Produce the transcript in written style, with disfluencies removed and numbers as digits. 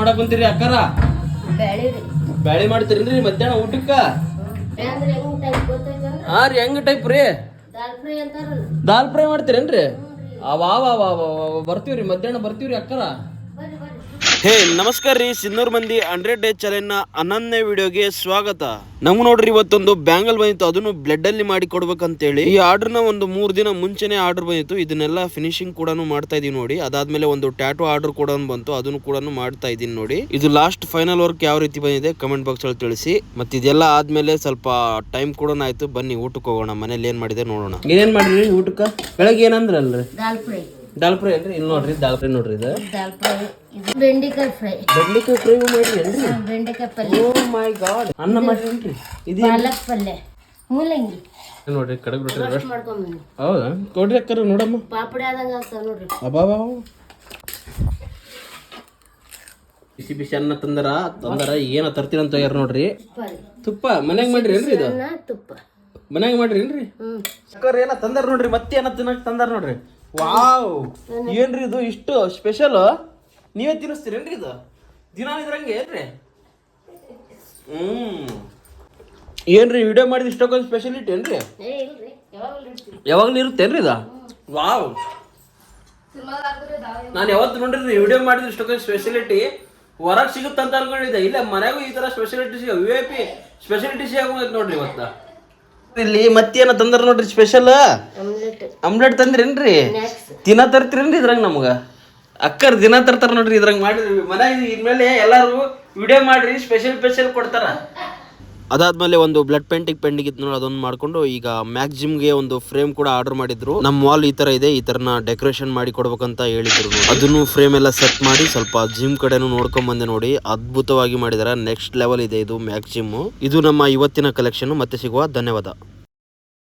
ಮಾಡಕ್ ಕುಂತೀರಿ ಅಕ್ಕಾರ? ಬ್ಯಾಳಿ ಮಾಡ್ತೀರೇನ್ರಿ ಮಧ್ಯಾಹ್ನ ಊಟಕ್ಕ? ಹಾ ರೀ, ಹೆಂಗ್ ಟೈಪ್ ರೀ? ದಾಲ್ ಫ್ರೈ ಮಾಡ್ತೀರೇನ್ರಿ? ಬರ್ತೀವ್ರಿ, ಮಧ್ಯಾಹ್ನ ಬರ್ತೀವ್ರಿ ಅಕ್ಕಾರ. ಹೇ ನಮಸ್ಕಾರ ರೀ, ಸಿನ್ನೂರ್ ಮಂದಿ 100 ಡೇಸ್ ಚಾಲೆಂಜ್ ನ 11ನೇ ವಿಡಿಯೋಗೆ ಸ್ವಾಗತ. ನಮ್ಗೆ ನೋಡ್ರಿ ಇವತ್ತೊಂದು ಬ್ಯಾಂಗಲ್ ಬಂದಿತ್ತು, ಅದನ್ನು ಬ್ಲೆಡ್ ಅಲ್ಲಿ ಮಾಡಿ ಕೊಡ್ಬೇಕಂತೇಳಿ ಈ ಆರ್ಡರ್ ನ ಒಂದು 3 ದಿನ ಮುಂಚೆನೆ ಆರ್ಡರ್ ಬಂದಿತ್ತು. ಇದನ್ನೆಲ್ಲ ಫಿನಿಶಿಂಗ್ ಕೂಡ ಮಾಡ್ತಾ ಇದೀವಿ ನೋಡಿ. ಅದಾದ್ಮೇಲೆ ಒಂದು ಟ್ಯಾಟೂ ಆರ್ಡರ್ ಕೂಡ ಬಂತು, ಅದನ್ನು ಕೂಡ ಮಾಡ್ತಾ ಇದೀನಿ ನೋಡಿ. ಇದು ಲಾಸ್ಟ್ ಫೈನಲ್ ವರ್ಕ್ ಯಾವ ರೀತಿ ಬಂದಿದೆ ಕಮೆಂಟ್ ಬಾಕ್ಸ್ ಅಲ್ಲಿ ತಿಳಿಸಿ. ಮತ್ತೆ ಇದೆಲ್ಲ ಆದ್ಮೇಲೆ ಸ್ವಲ್ಪ ಟೈಮ್ ಕೂಡ ಆಯ್ತು, ಬನ್ನಿ ಊಟಕ್ಕೆ ಹೋಗೋಣ. ಮನೇಲಿ ಏನ್ ಮಾಡಿದೆ ನೋಡೋಣ. ಏನ್ ಮಾಡಿರಿ ಊಟಕ್ಕೆ? ಬೆಳಗ್ಗೆ ಏನಂದ್ರಲ್ರಿ? ದಾಲ್ ಫ್ರೈ ಅಲ್ರಿ? ಇಲ್ಲಿ ನೋಡ್ರಿ ದಾಲ್ ಫ್ರೈ ನೋಡ್ರಿ. ಇದು ದಾಲ್ ಫ್ರೈ, ಇದು ಬೆಂಡಿಕಾಯಿ ಫ್ರೈ. ಬೆಂಡಿಕಾಯಿ ಫ್ರೈ ಮಾಡಿರಿ ಏನ್ರಿ? ಬೆಂಡಿಕಾಯಿ ಪಲ್ಯ. ಓ ಮೈ ಗಾಡ್. ಅನ್ನ ಮಾಡಿರೇನ್ರಿ? ಇದು ಪಾಲಕ್ ಪಲ್ಯ, ಮೂಲಂಗಿ ನೋಡ್ರಿ. ಕಡಗ್ ರೊಟ್ಟಿ ರೋಸ್ಟ್ ಮಾಡ್ಕೊಂಡ್ ಹೌದಾ? ಕೊಡ್ರಿ ಅಕ್ಕರ ನೋಡಮ್ಮ. ಪಾಪಡಿ ಆದಂಗ ಆಗ್ತಾವ ನೋಡ್ರಿ. ಅಬ್ಬಾ ಬಿಸಿ ಬಿಸಿ ಅನ್ನ ತಂದರ ಏನ ತರ್ತೀರಂತ ಯಾರು ನೋಡ್ರಿ. ತುಪ್ಪ ಮನ್ಯಾಗ ಮಾಡ್ರಿ ಏನ್ರಿ? ಇದು ತುಪ್ಪ ಮನ್ಯಾಗ ಮಾಡ್ರಿ ಏನ್ರಿ? ಅಕ್ಕರ್ ಏನ ತಂದಾರ ನೋಡ್ರಿ, ಮತ್ತೆ ಏನ ತಿನ್ನಕ್ ತಂದಾರ ನೋಡ್ರಿ. ವಾವ್, ಏನ್ರಿ ಇದು ಇಷ್ಟು ಸ್ಪೆಷಲ್? ನೀವೇ ತಿನ್ನಿಸ್ತೀರೇನ್ರಿ ಇದು? ದಿನ ಇದ್ರಂಗೆ ಏನ್ರಿ? ಏನ್ರಿ ವಿಡಿಯೋ ಮಾಡಿದ ಇಷ್ಟಕ್ಕೊಂದು ಸ್ಪೆಷಾಲಿಟಿ ಏನ್ರಿ? ಯಾವಾಗ್ಲೂ ಇರುತ್ತೇನ್ರಿ ಇದು? ವಾವ್, ನಾನು ಯಾವತ್ತು ನೋಡ್ರಿ ವಿಡಿಯೋ ಮಾಡಿದ ಇಷ್ಟಕ್ಕೊಂದು ಸ್ಪೆಷಾಲಿಟಿ ಹೊರಗೆ ಸಿಗುತ್ತಂತ ಅನ್ಕೊಂಡಿದ್ದೆ. ಇಲ್ಲ ಮನೆಗೂ ಈ ತರ ಸ್ಪೆಷಾಲಿಟಿ ಸಿಗ, VIP ಸ್ಪೆಷಾಲಿಟಿ ಸಿಗೋದು ನೋಡ್ರಿ ಇವತ್ತ. ಇಲ್ಲಿ ಮತ್ತೇನ ತಂದಾರ ನೋಡ್ರಿ ಸ್ಪೆಷಲ್ ಆಮ್ಲೆಟ್ ತಂದ್ರೇನ್ರಿ? ದಿನ ತರ್ತೀರೇನ್ರಿ ಇದ್ರಂಗ? ನಮ್ಗ ಅಕ್ಕರ್ ದಿನ ತರ್ತಾರ ನೋಡ್ರಿ ಇದ್ರಂಗ ಮಾಡಿದ್ರಿ. ಮನ್ಯಾಗ ಇನ್ಮೇಲೆ ಎಲ್ಲಾರು ವಿಡಿಯೋ ಮಾಡ್ರಿ, ಸ್ಪೆಷಲ್ ಕೊಡ್ತಾರ. ಅದಾದ್ಮೇಲೆ ಒಂದು ಬ್ಲಡ್ ಪೇಂಟಿಂಗ್ ಇತ್ತು ನೋಡಿ, ಅದೊಂದು ಮಾಡ್ಕೊಂಡು ಈಗ ಮ್ಯಾಕ್ಸಿಮ್ಗೆ ಒಂದು ಫ್ರೇಮ್ ಕೂಡ ಆರ್ಡರ್ ಮಾಡಿದ್ರು. ನಮ್ಮ ವಾಲ್ ಈ ತರ ಇದೆ, ಈ ತರನ ಡೆಕೋರೇಷನ್ ಮಾಡಿ ಕೊಡ್ಬೇಕಂತ ಹೇಳಿದ್ರು. ಅದನ್ನು ಫ್ರೇಮ್ ಎಲ್ಲ ಸೆಟ್ ಮಾಡಿ ಸ್ವಲ್ಪ ಜಿಮ್ ಕಡೆನೂ ನೋಡ್ಕೊಂಡ್ ಬಂದೆ ನೋಡಿ. ಅದ್ಭುತವಾಗಿ ಮಾಡಿದಾರೆ, ನೆಕ್ಸ್ಟ್ ಲೆವೆಲ್ ಇದೆ ಇದು ಮ್ಯಾಕ್ಸಿಮ್. ಇದು ನಮ್ಮ ಇವತ್ತಿನ ಕಲೆಕ್ಷನ್. ಮತ್ತೆ ಸಿಗುವ, ಧನ್ಯವಾದ.